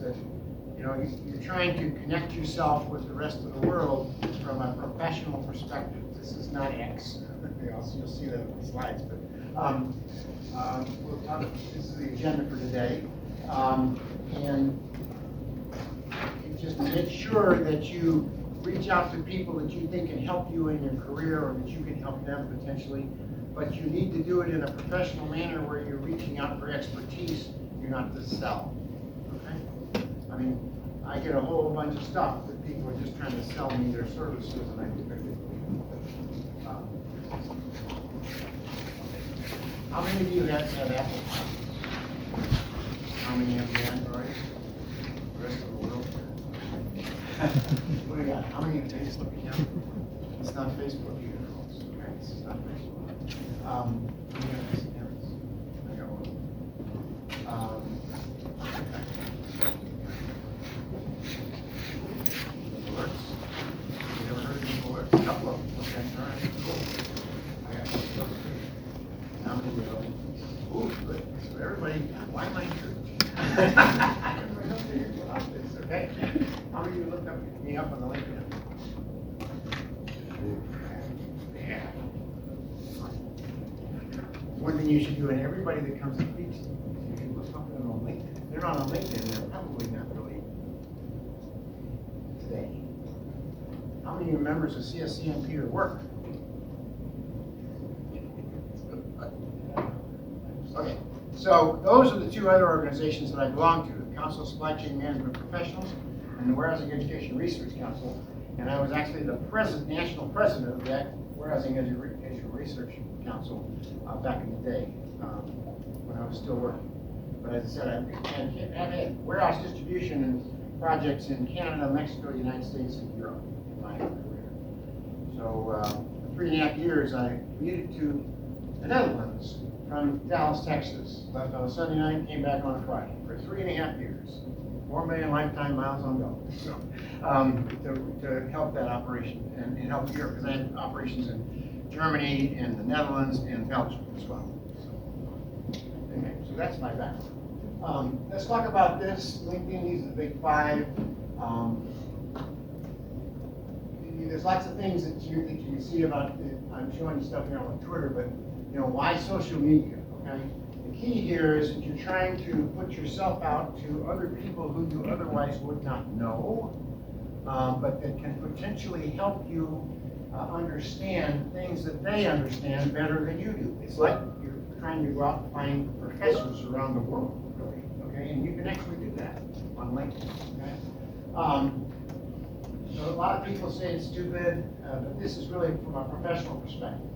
that, you're trying to connect yourself with the rest of the world from a professional perspective. This is not X. You'll see that in the slides, but this is the agenda for today. And just make sure that you reach out to people that you think can help you in your career or that you can help them potentially. But you need to do it in a professional manner where you're reaching out for expertise. You're not to sell. Okay? I mean, I get a whole bunch of stuff that people are just trying to sell me their services, and I think how many of you have Apple? How many have Android? The rest of the world? What do you got? How many have Facebook account? It's not Facebook either, folks. Okay, this is not Facebook. How many have SCMs? I got one. Alerts. You ever heard of these alerts? A couple of them. Okay, all right, cool. I got those too. How many of them? Ooh, good. So everybody, why am I church? Everybody else here about this, okay? How many of you looked me up on the LinkedIn? Yeah. One thing you should do, and everybody that comes to speak, you should look up them on LinkedIn. If they're not on LinkedIn, they're probably not really today. How many of you members of CSCM Peter work? Okay, so those are the two other organizations that I belong to, the Council of Supply Chain Management Professionals and the Warehousing Education Research Council. And I was actually the national president of that Warehousing Education Research Council back in the day when I was still working. But as I said, I've had warehouse distribution projects in Canada, Mexico, the United States, and Europe in my career. So for 3.5 years, I commuted to the Netherlands from Dallas, Texas. Left on a Sunday night, came back on a Friday for 3.5 years. 4 million lifetime miles on go. So to help that operation and help Europe, because I had operations in Germany and the Netherlands and Belgium as well. Okay, so that's my background. Let's talk about this. LinkedIn, these are the big five. There's lots of things that you can see about. I'm showing you stuff here on Twitter, but why social media? Okay, the key here is that you're trying to put yourself out to other people who you otherwise would not know, but that can potentially help you understand things that they understand better than you do. It's like you're trying to go out and find professors around the world, really. Okay, and you can actually do that on LinkedIn. Okay. So a lot of people say it's stupid, but this is really from a professional perspective.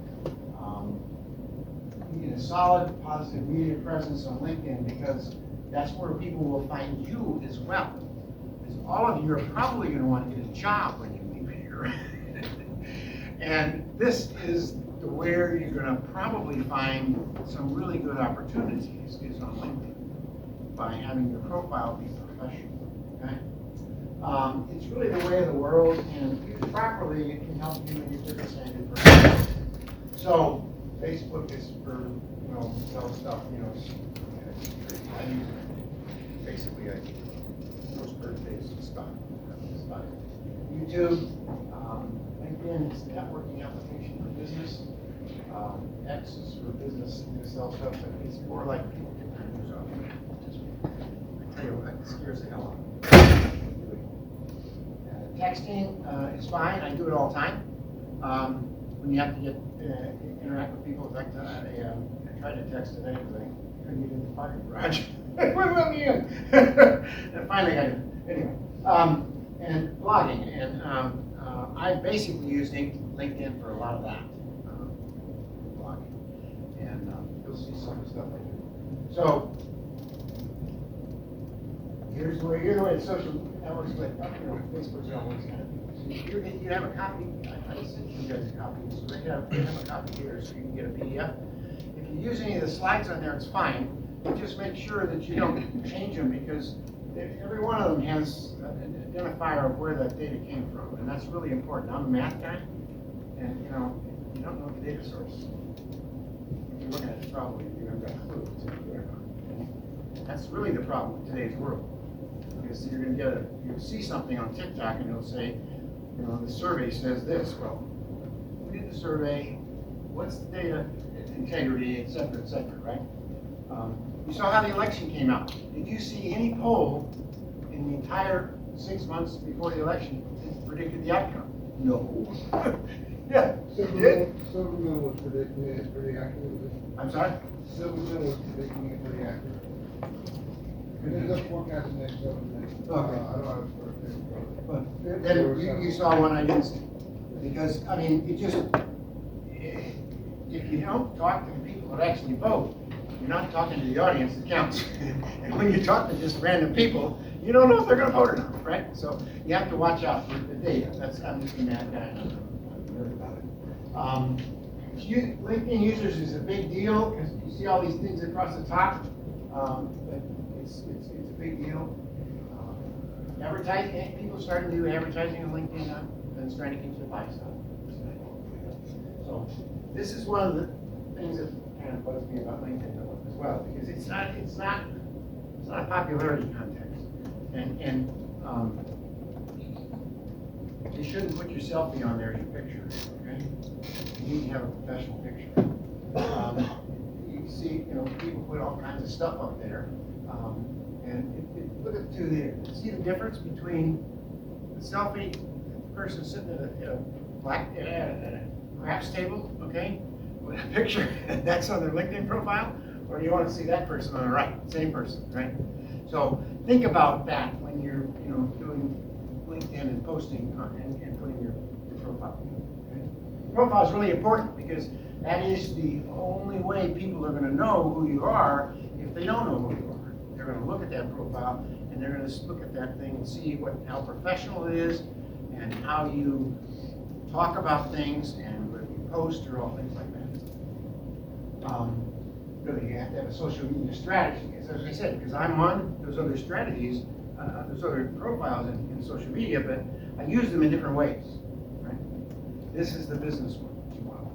You need a solid, positive media presence on LinkedIn because that's where people will find you as well. Because all of you are probably going to want to get a job when you leave here. And this is where you're going to probably find some really good opportunities is on LinkedIn by having your profile be professional. Okay? It's really the way of the world, and used properly, it can help you in your business and your personal. So Facebook is for sell stuff. I use it basically. I post birthdays and stuff. That's about it. YouTube, LinkedIn is the networking application for business. X is for business to sell stuff, but it's more like people get their news off. I tell you what, it scares the hell out of me. Texting is fine. I do it all the time. When you have to interact with people, in fact, I tried to text today because I couldn't get in the parking garage. Wouldn't let me in. And finally I did. Anyway, and blogging, and I basically use LinkedIn for a lot of that. Blogging, and you'll see some of the stuff I do. So here's the way social networks with Facebook's always kind of. So you have a copy. I sent you guys a copy. So they have a copy here, so you can get a PDF. If you use any of the slides on there, it's fine. But just make sure that you don't change them because every one of them has an identifier of where that data came from, and that's really important. I'm a math guy, and you don't know the data source. If you're looking at this, probably you haven't got a clue what's in there. That's really the problem in today's world. Because you're going to you'll see something on TikTok and it'll say, you know, the survey says this. Well, who did the survey? What's the data integrity, et cetera, right? You saw how the election came out. Did you see any poll in the entire 6 months before the election that predicted the outcome? No. Yeah. Silverman was predicting it pretty accurately. I'm sorry? Silverman was predicting it pretty accurately. And then just forecast the next 7 minutes. Okay. I don't have to sort of But then you saw one I didn't see. Because, I mean, it just, if you don't talk to the people that actually vote, you're not talking to the audience that counts. And when you talk to just random people, you don't know if they're gonna vote or not, right? So you have to watch out for the data. I'm just a mad guy, and I'm worried about it. LinkedIn users is a big deal, because you see all these things across the top. But it's a big deal. Advertising, people starting to do advertising on LinkedIn now, and it's trying to get you to buy stuff. So this is one of the things that kind of bugs me about LinkedIn as well, because it's not a popularity contest, and you shouldn't put your selfie on there as your picture. Okay, you need to have a professional picture. You see, you know, people put all kinds of stuff up there, and look at the two here. See the difference between the selfie, the person sitting at a craps table, okay, with a picture that's on their LinkedIn profile, or do you want to see that person on the right, same person, right? So think about that when you're, you know, doing LinkedIn and posting and putting your profile. Okay? Profile is really important because that is the only way people are going to know who you are if they don't know who you are. They're going to look at that profile and they're going to look at that thing and see how professional it is and how you talk about things and whether you post or all things like that. Really, you have to have a social media strategy, as I said, because I'm on those other strategies, those other profiles in social media, but I use them in different ways. Right? This is the business one that you want.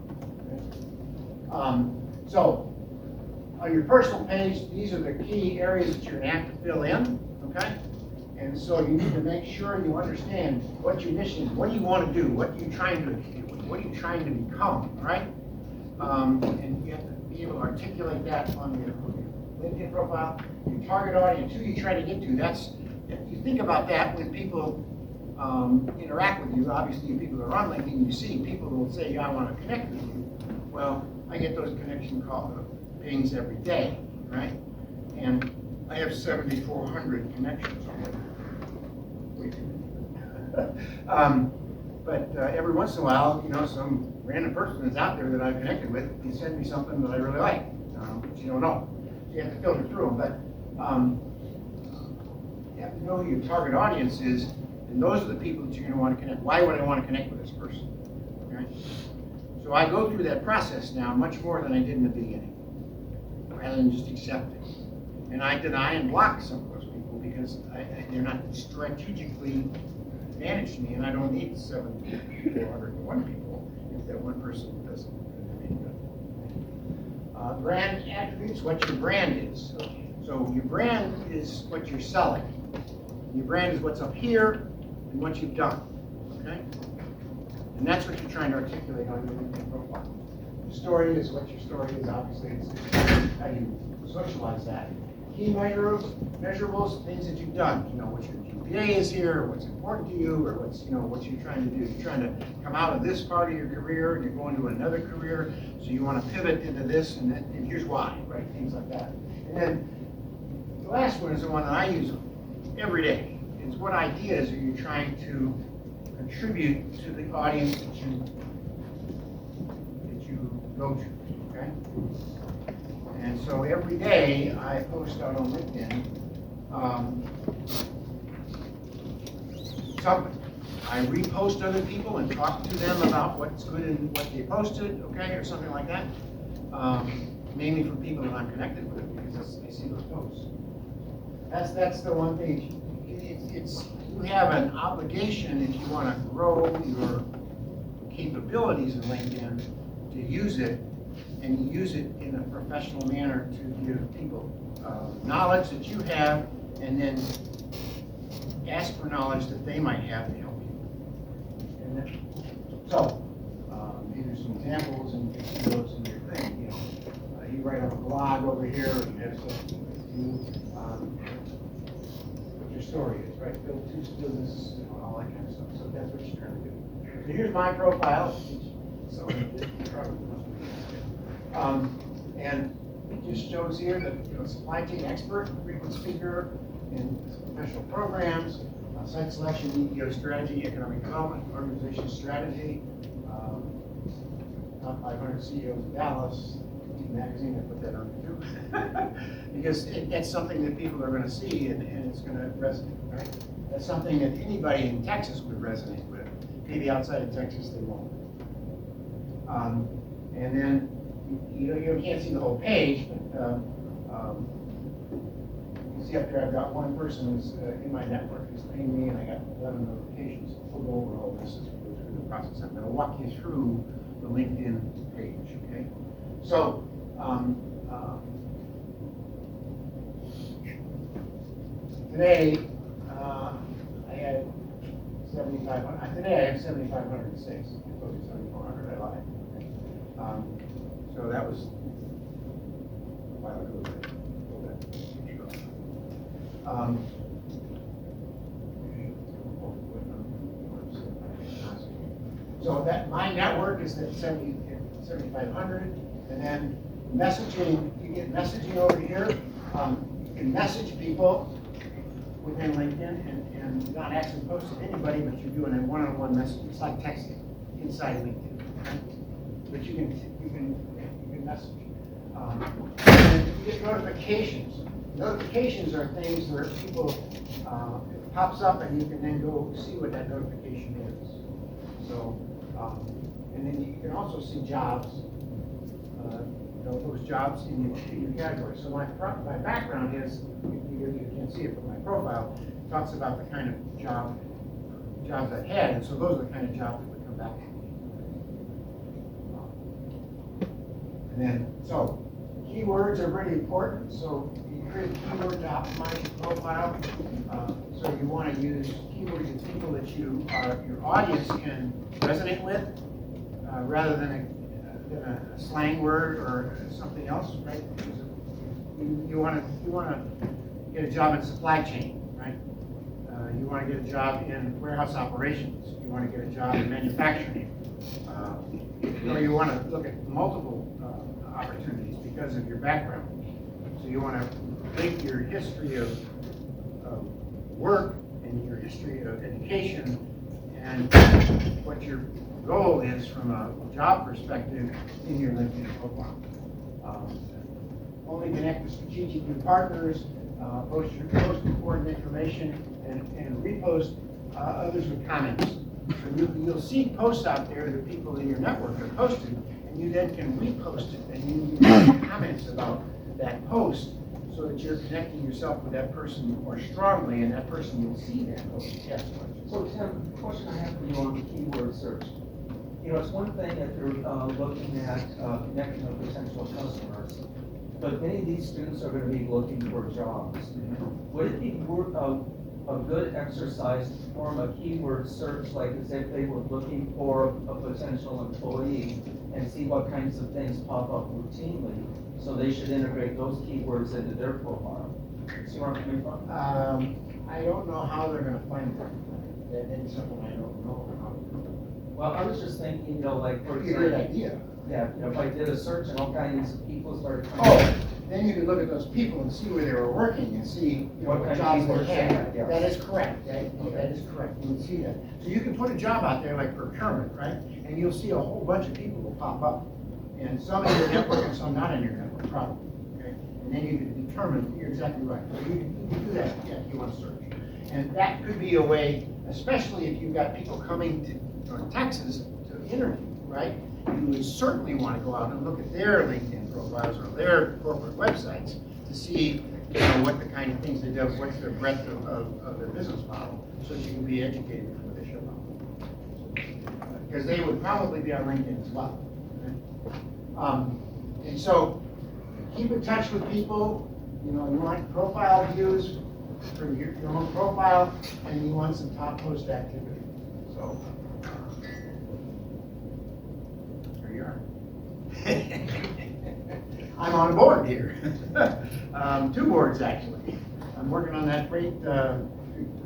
Okay? So, on your personal page, these are the key areas that you're going to have to fill in. Okay? And so you need to make sure you understand what your mission is. What do you want to do? What are you trying to become? Right? And you have to be able to articulate that on your LinkedIn profile. Your target audience, who you try to get to. If you think about that when people interact with you, obviously people that are on LinkedIn, you see people who will say, yeah, I want to connect with you. Well, I get those connection pings every day, right? And I have 7,400 connections on LinkedIn. But every once in a while, you know, some random person that's out there that I've connected with can send me something that I really like, but you don't know. So you have to filter through them. But you have to know who your target audience is, and those are the people that you're going to want to connect. Why would I want to connect with this person? Okay? So I go through that process now much more than I did in the beginning, rather than just accept it. And I deny and block some of those people because they're not strategically managed me, and I don't need 7,401 people if that one person doesn't do any good. Brand attributes, what your brand is. So your brand is what you're selling. Your brand is what's up here and what you've done. Okay? And that's what you're trying to articulate on your LinkedIn profile. Your story is what your story is, obviously. It's how you socialize that. Key measurables, things that you've done. You know, what your GPA is here, or what's important to you, or what's, you know, what you're trying to do. You're trying to come out of this part of your career and you're going to another career, so you want to pivot into this, and here's why, right? Things like that. And then the last one is the one that I use every day. It's what ideas are you trying to contribute to the audience that you go to, okay? And so every day I post out on LinkedIn something. I repost other people and talk to them about what's good in what they posted, okay, or something like that. Mainly from people that I'm connected with because I see those posts. That's the one thing. You have an obligation if you want to grow your capabilities in LinkedIn to use it, and use it in a professional manner to give people knowledge that you have, and then ask for knowledge that they might have to help you. And then, so, these are some examples, and you can see those in your thing, you know. You write up a blog over here, you have something what your story is, right? Build 2 businesses, you know, all that kind of stuff. So that's what you're trying to do. So here's my profile. So and it just shows here that, you know, supply chain expert, frequent speaker in professional programs, site selection, EEO strategy, economic development, organization strategy, top 500 CEOs of Dallas, magazine, I put that on too. Because that's something that people are going to see, and it's going to resonate, right? That's something that anybody in Texas would resonate with. Maybe outside of Texas they won't. And then you can't see the whole page, but you see up there I've got one person who's in my network who's paying me, and I got 11 notifications. We'll go over all this as we go through the process. I'm going to walk you through the LinkedIn page, okay? So, today, I had 7,500. Today I have 7,506. I told you 7,400. I lied. Okay. So that was a while ago. So that my network is at 7,500, and then messaging. You get messaging over here. You can message people within LinkedIn and not actually post to anybody, but you're doing a one-on-one message. It's like texting inside LinkedIn, right? But you can message. And you get notifications. Notifications are things where people it pops up, and you can then go see what that notification is. So, and then you can also see jobs. Those jobs in your category. So my background is, you can't see it, but my profile talks about the kind of jobs I've had, and so those are the kind of jobs that would come back to me. And then, so keywords are really important. So you create a keyword to optimize your profile. So you want to use keywords of people that your audience can resonate with, rather than a slang word or something else, right? You want to get a job in supply chain, right? You want to get a job in warehouse operations. You want to get a job in manufacturing. Or you want to look at multiple opportunities because of your background. So you want to link your history of work and your history of education and what your goal is from a job perspective in your LinkedIn profile. Only connect with strategic new partners, post important information, and repost others with comments. So you'll see posts out there that people in your network are posting, and you then can repost it, and you can make comments about that post so that you're connecting yourself with that person more strongly, and that person will see that post. Yes. So Tim, the question I have for you on keyword search. You know, it's one thing if you're looking at connecting with potential customers, but many of these students are going to be looking for jobs. Would it be a good exercise to form a keyword search, like as if they were looking for a potential employee, and see what kinds of things pop up routinely, so they should integrate those keywords into their profile? See where I'm coming from? I don't know how they're going to find that. That's something I don't know how to do. Well, I was just thinking, you know, like for Pretty great example, idea. yeah, you know, if I did a search and all kinds of people started coming. Oh, then you can look at those people and see where they were working and see, you know, What what kind of jobs they keywords they had. had, yes. That is correct. That is correct. You can see that. So you can put a job out there like procurement, right? And you'll see a whole bunch of people will pop up. And some in your network and some not in your network, probably. Okay? And then you can determine, you're exactly right. So you can do that, yeah, if you want to search. And that could be a way, especially if you've got people coming to Texas to interview, right? You would certainly want to go out and look at their LinkedIn profiles or their corporate websites to see, you know, what the kind of things they do, what's their breadth of their business model, so you can be educated before they show up. Because they would probably be on LinkedIn as well. Okay? And so keep in touch with people. You know, you want profile views for your own profile, and you want some top post activity. So, there you are. I'm on a board here. 2 boards, actually. I'm working on that freight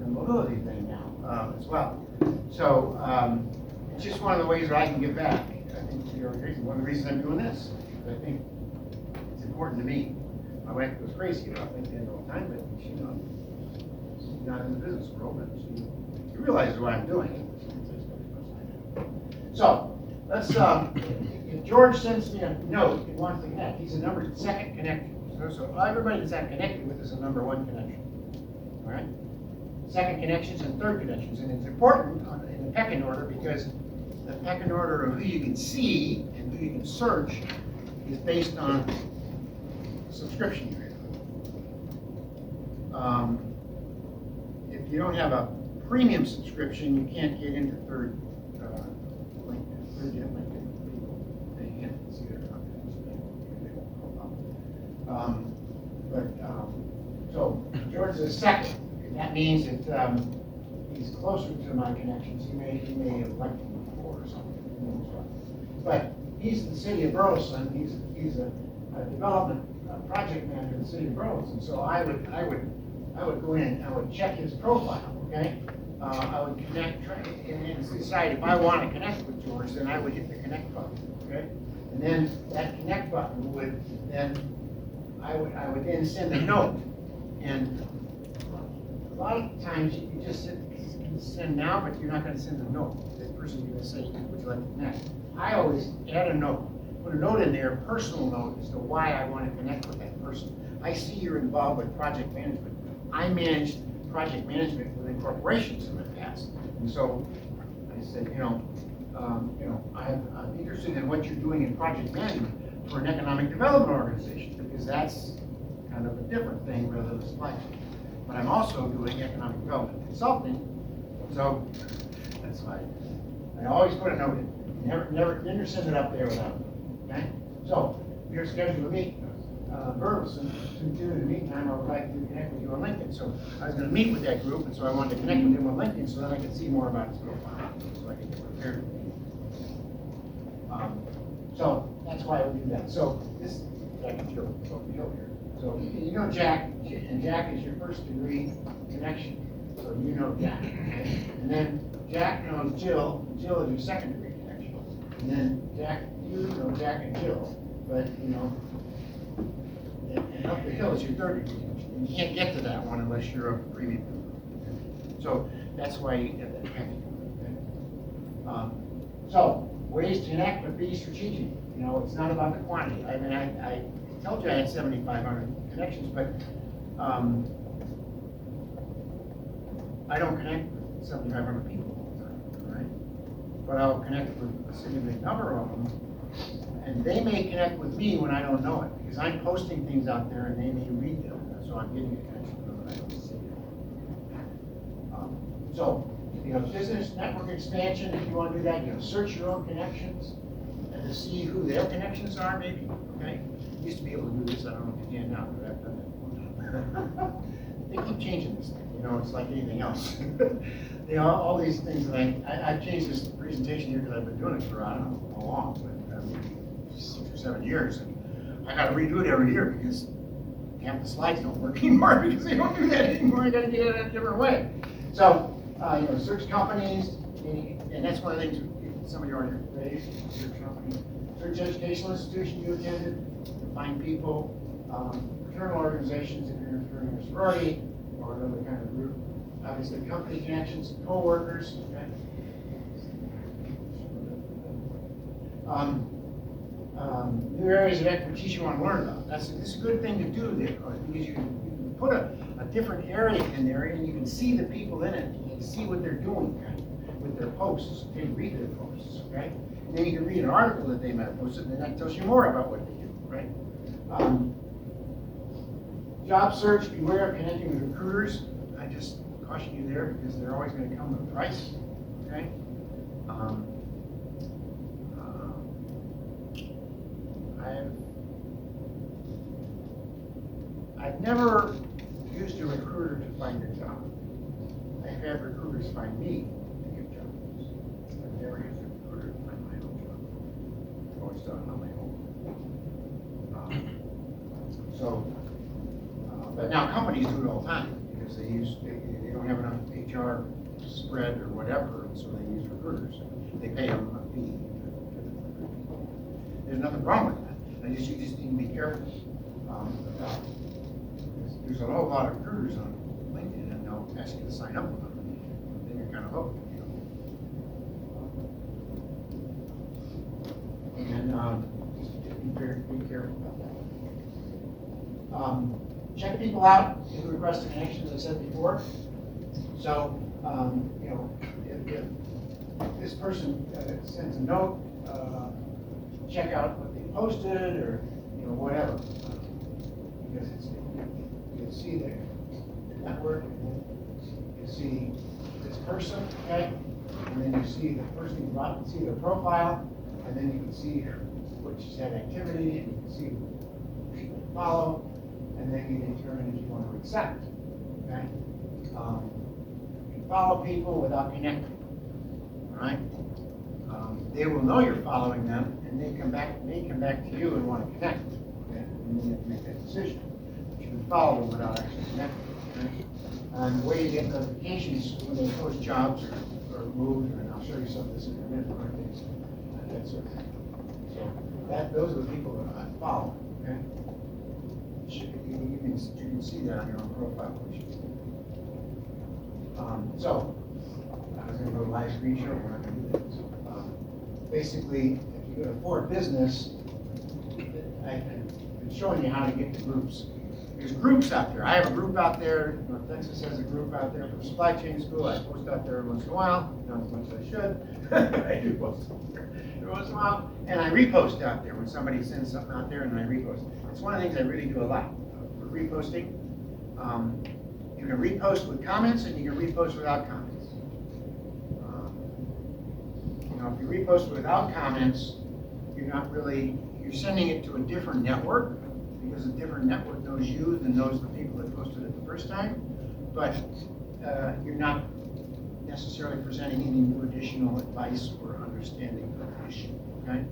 mobility thing now as well. So it's just one of the ways that I can give back. I think one of the reasons I'm doing this. I think it's important to me. My wife goes crazy about LinkedIn all the time, but she's not in the business world, but she realizes what I'm doing. So let's. If George sends me a note and wants to connect, he's a second connection. So everybody that's I've connected with is a number 1 connection. All right? Second connections and third connections. And it's important in the pecking order because the pecking order of who you can see and who you can search is based on subscription area. If you don't have a premium subscription, you can't get into third gen LinkedIn people. They can't see their content. So George is a second. That means that he's closer to my connections. He may have liked him before or something. But he's in the city of Burleson. He's a development project manager in the city of Burleson. So I would go in. I would check his profile. Okay. I would connect and decide if I want to connect with George. Then I would hit the connect button. Okay. And then that connect button would then I would then send a note. And a lot of times you just send now, but you're not going to send a note. This person you're going to say, would you like to connect? I always add a note. Put a note in there, a personal note as to why I want to connect with that person. I see you're involved with project management. I managed project management within corporations in the past. And so I said, I'm interested in what you're doing in project management for an economic development organization, because that's kind of a different thing rather than supply chain. But I'm also doing economic development consulting, so that's why I always put a note in. Never send it up there without it. Okay? So you're scheduled to meet Burleson. In the meantime, I would like to connect with you on LinkedIn. So I was going to meet with that group, and so I wanted to connect with him on LinkedIn so then I could see more about his profile, so I could get prepared. So that's why we do that. So this Jack and Jill here. So you know Jack, and Jack is your first degree connection. So you know Jack. Okay? And then Jack knows Jill. Jill is your second degree connection. And then Jack, you know Jack and Jill, but and up the hill is your third degree connection. And you can't get to that one unless you're a premium. Okay? So that's why you get that pecking. Okay? So ways to connect, but be strategic. It's not about the quantity. I mean, I told you I had 7,500 connections, but I don't connect with 7,500 people all the time, right? But I'll connect with a significant number of them, and they may connect with me when I don't know it, because I'm posting things out there and they may read them, so I'm getting a connection with them and I don't see it. So, business network expansion, if you want to do that, search your own connections and to see who their connections are, maybe. Okay, used to be able to do this. I don't know if you can now, but I've done that. They keep changing this thing. It's like anything else. All these things that I've changed this presentation here because I've been doing it for I don't know how long, but maybe 6 or 7 years, and I got to redo it every year because half the slides don't work anymore because they don't do that anymore. I got to get it a different way. So. Search companies, and that's one of the things some of you are on your page, search companies, search educational institution you attended, find people, fraternal organizations if you're in a sorority or another kind of group, obviously company connections, co-workers, okay? New areas of expertise you want to learn about. This is a good thing to do there because you can put a different area in there and you can see the people in it. You can see what they're doing, right, with their posts. You can read their posts, right? And then you can read an article that they might have posted, and then that tells you more about what they do, right? Job search, beware of connecting with recruiters. I just caution you there because they're always going to come with a price, okay? I've never used a recruiter to find recruiters find me to give jobs. I've never used a recruiter to find my own job. I've always done it on my own. But now companies do it all the time, because they don't have enough HR spread or whatever, so they use recruiters. They pay them a fee. There's nothing wrong with that. You just need to be careful. There's a whole lot of recruiters on LinkedIn, and they'll ask you to sign up with them. Then you're kind of hooked, you know. And just be careful about that. Check people out, give a request an action, as I said before. So, you know, if this person sends a note, check out what they posted, or, you know, whatever. Because you'll see the network, and then you see this person, okay? And then you see the person, you can see their profile, and then you can see what she's had activity, and you can see who she can follow, and then you determine if you want to accept, okay? You follow people without connecting, all right? They will know you're following them, and they come back to you and want to connect, okay? And you have to make that decision. But you can follow them without actually connecting, okay? And the way you get notifications when they post jobs or moves, and I'll show you some of this in a minute, or things, that sort of thing. So those are the people that I follow, okay? You can see that on your own profile. So, I was going to go to live screen share, we're not going to do that. So, basically, if you go to For Business, I've been showing you how to get to groups. There's groups out there. I have a group out there. North Texas has a group out there for supply chain school. I post out there once in a while, not as much as I should. I do post out there every once in a while. And I repost out there when somebody sends something out there, and I repost. It's one of the things I really do a lot for reposting. You can repost with comments, and you can repost without comments. You know, if you repost without comments, you're sending it to a different network, because a different network knows you than knows the people that posted it the first time. But you're not necessarily presenting any new additional advice or understanding of the issue, okay?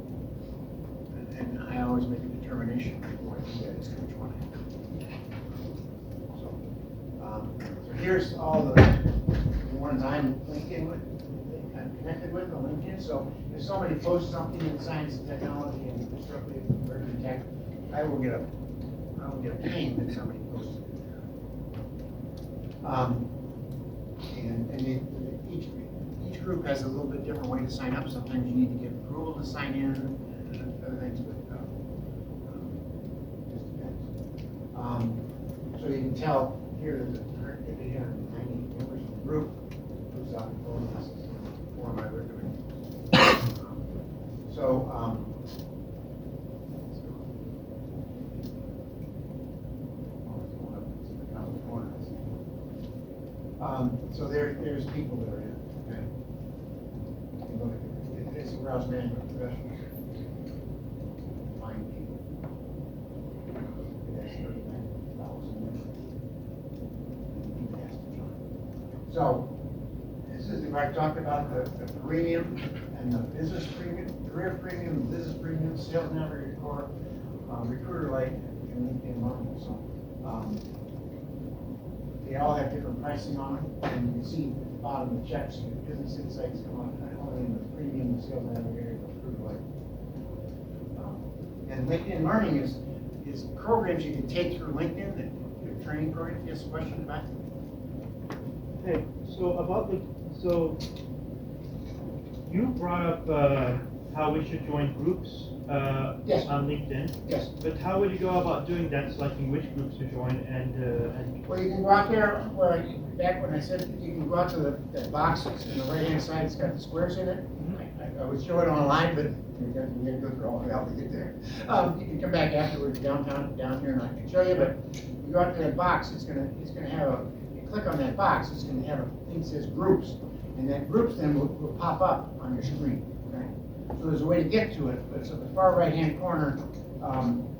And I always make a determination before I do that as to which one I do. So here's all the ones I'm linking with, I'm connected with on LinkedIn. So if somebody posts something in science and technology and disruptive emerging tech, I will get a ping that somebody posted it there. Each group has a little bit different way to sign up. Sometimes you need to get approval to sign in, and other things, but just depends. So you can tell here there's 190 members of the group. Who's out in phone? This is the form I recommend. So there's people that are in it, okay? You can look at it. It's a browse management professional. Find people. It has 39,000 members. People has to join. So this is where I talked about the premium and the business premium, career premium, business premium, sales navigator core, recruiter Lite, and LinkedIn marketing. So they all have different pricing on them, and you can see at the bottom of the checks, business insights come on, only in the premium, the sales navigator, the recruiter Lite. And LinkedIn learning is programs you can take through LinkedIn, that training programs. Yes, question about it? Hey, so you brought up how we should join groups Yes. on LinkedIn. Yes. But how would you go about doing that, selecting which groups to join and Well, you can go out there, back when I said, you can go out to that box, it's in the right-hand side, it's got the squares in it. I would show it online, but we got to go through all the hell to get there. You can come back afterwards down here, and I can show you, but you go out to that box, it's gonna have you click on that box, it's gonna have a thing that says groups, and that groups then will pop up on your screen, okay? So there's a way to get to it, but it's at the far right-hand corner,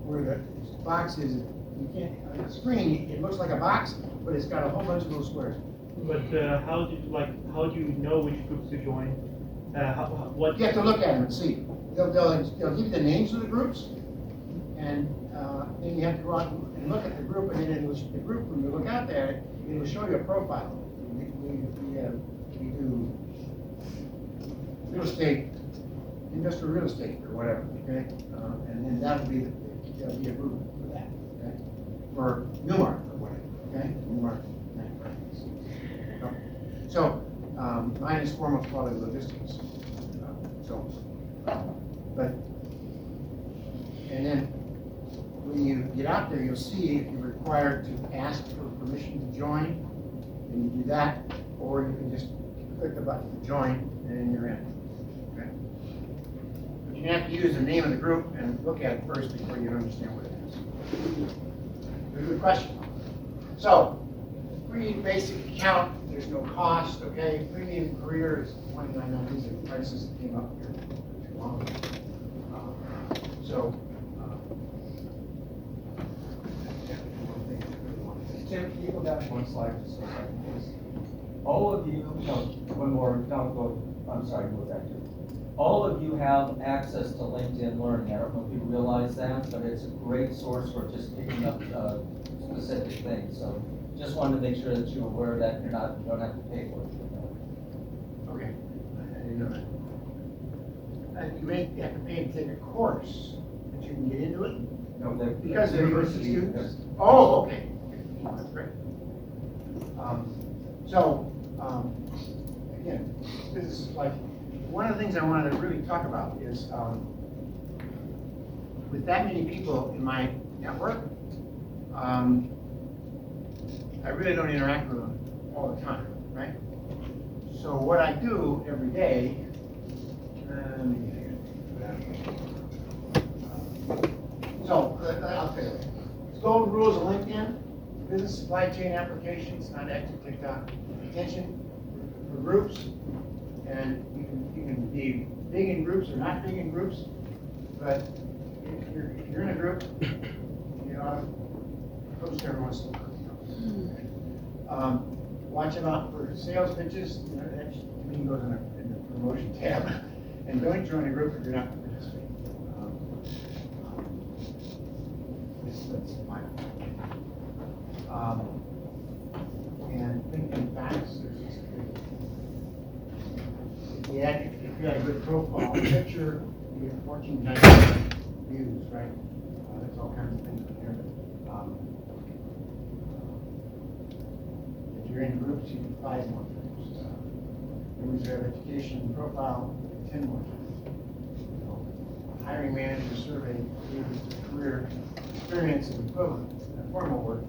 where the box is. You can't, on the screen, it looks like a box, but it's got a whole bunch of little squares. But how do you know which groups to join? What? You have to look at them and see. They'll give you the names of the groups, and then you have to go out and look at the group, and then the group, when you look out there, it will show you a profile. We do real estate, industrial real estate, or whatever, okay? And then that'll be a group for that, okay? For Newmark, or whatever, okay? Newmark. So, mine is foremost quality logistics. But, and then when you get out there, you'll see if you're required to ask for permission to join, and you do that, or you can just click the button to join, and then you're in. Okay? But you have to use the name of the group and look at it first before you understand what it is. Good question. So, free basic account, there's no cost, okay? Premium career is $29.90. These are prices that came up here too long ago. Tim, can you go back one slide just for a second, please? All of you, no, one more, no, go, I'm sorry, go back to it. All of you have access to LinkedIn Learning. I don't know if you realize that, but it's a great source for just picking up specific things. So just wanted to make sure that you're aware that you don't have to pay for it. Okay, I didn't know that. You may have to pay to take a course, but you can get into it? No, they're. Because they're university students? Yes. Oh, okay. That's great. Again, this is like, one of the things I wanted to really talk about is, with that many people in my network, I really don't interact with them all the time, right? So what I do every day, I'll tell you. It's golden rules of LinkedIn, business supply chain applications, not actually TikTok, attention for groups, and you can be big in groups or not big in groups, but if you're in a group, you ought to post every once in a while. Watch out for sales pitches, that to me goes in the promotion tab, and don't join a group if you're not participating. That's my opinion. And LinkedIn facts, there's just if you had a good profile picture, you get 14 times views, right? There's all kinds of things in there. If you're in groups, you get 5 more times. Members of education profile, 10 more times. Hiring manager survey, career experience is equivalent. Formal work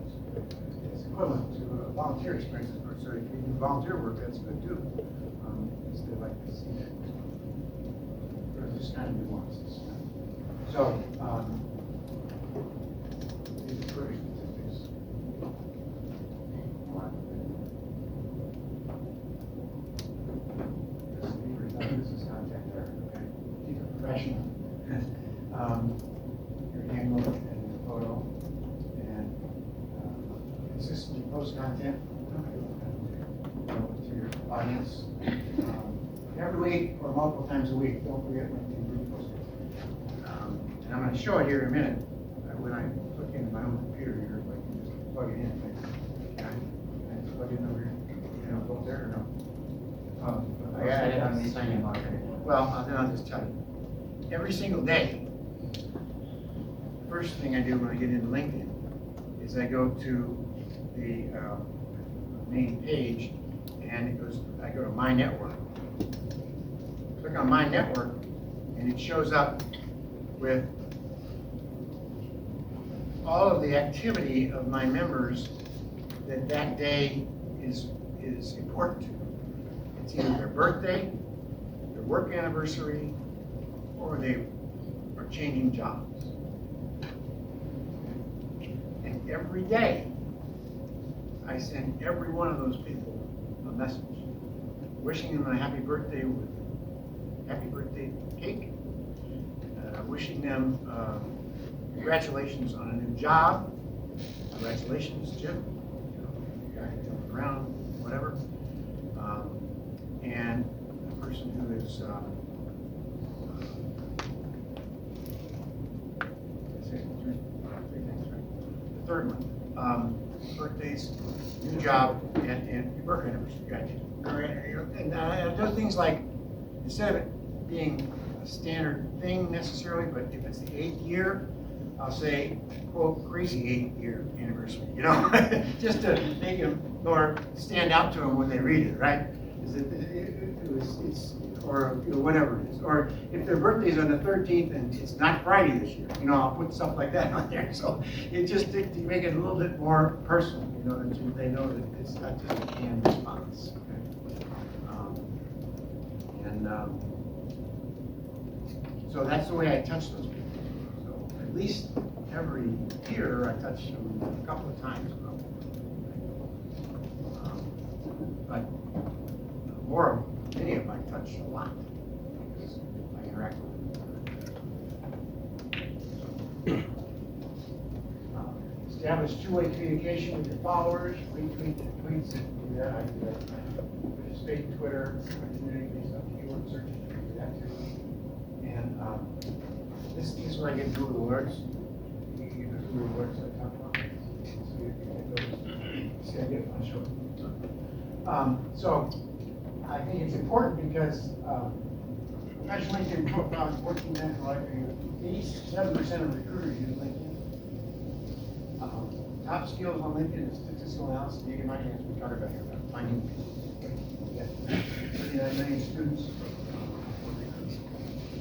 is equivalent to volunteer experience. So if you do volunteer work, that's good too. They like to see that. There's just kind of nuances. So, these are career statistics. This is contact there, okay? Keep it professional. Your handle and your photo, and consistently post content to your audience. Every week or multiple times a week. Don't forget LinkedIn repost it. And I'm going to show it here in a minute. When I plug into my own computer here, I can just plug it in. Can I just plug it in over here? Go up there or no? I have to sign in. Well, then I'll just tell you. Every single day, the first thing I do when I get into LinkedIn is I go to the main page, and I go to My Network. Click on My Network, and it shows up with all of the activity of my members that day is important to them. It's either their birthday, their work anniversary, or they are changing jobs. And every day, I send every one of those people a message, wishing them a happy birthday with happy birthday cake, wishing them congratulations on a new job. Congratulations, Jim. You guys jumping around, whatever. And a person who is, three things, right? The third one, birthdays, new job, and work anniversary, gotcha. All right, and those things like, instead of it being a standard thing necessarily, but if it's the 8th year, I'll say, quote, crazy 8th-year anniversary, you know? Just to make them more stand out to them when they read it, right? Or you know, whatever it is. Or if their birthday's on the 13th and it's not Friday this year, you know, I'll put stuff like that on there. So it just to make it a little bit more personal, you know, that they know that it's not just a canned response. Okay? So that's the way I touch those people. So at least every year I touch them a couple of times. But many of them I touch a lot because I interact with them. Establish two-way communication with your followers, retweet the tweets, do that, I do that. Participate in Twitter, community based on keyword search, do that too. And this is where I get Google alerts. You get the Google alerts I talk about. So you can get those. See, I get one short. So I think it's important because professional LinkedIn profile is 14 minutes life. 87% of recruiters use LinkedIn. Top skills on LinkedIn is statistical analysis, data mining, as we talked about here, about finding people. 39 million students.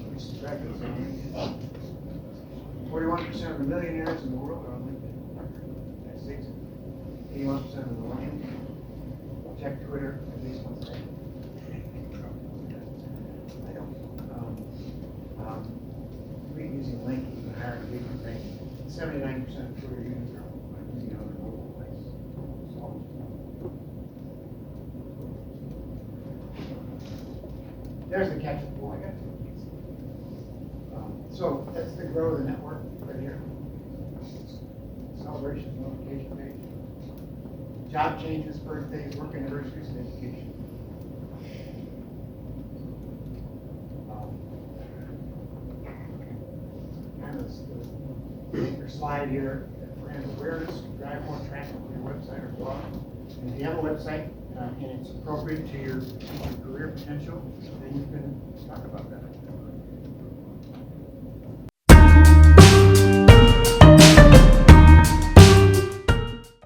Recent graduates on LinkedIn. 41% of the millionaires in the world are on LinkedIn. United States. 81% of the land. Check Twitter at least once a day. I don't. Tweet using LinkedIn is a higher engagement rate. 79% of Twitter users are using other mobile devices. There's the catch up pool. I got two. So that's the grow the network right here. Celebrations, notification page. Job changes, birthdays, work anniversaries, and education. And the slide here, brand awareness, drive more traffic to your website or blog. And if you have a website and it's appropriate to your career potential, then you can talk about that.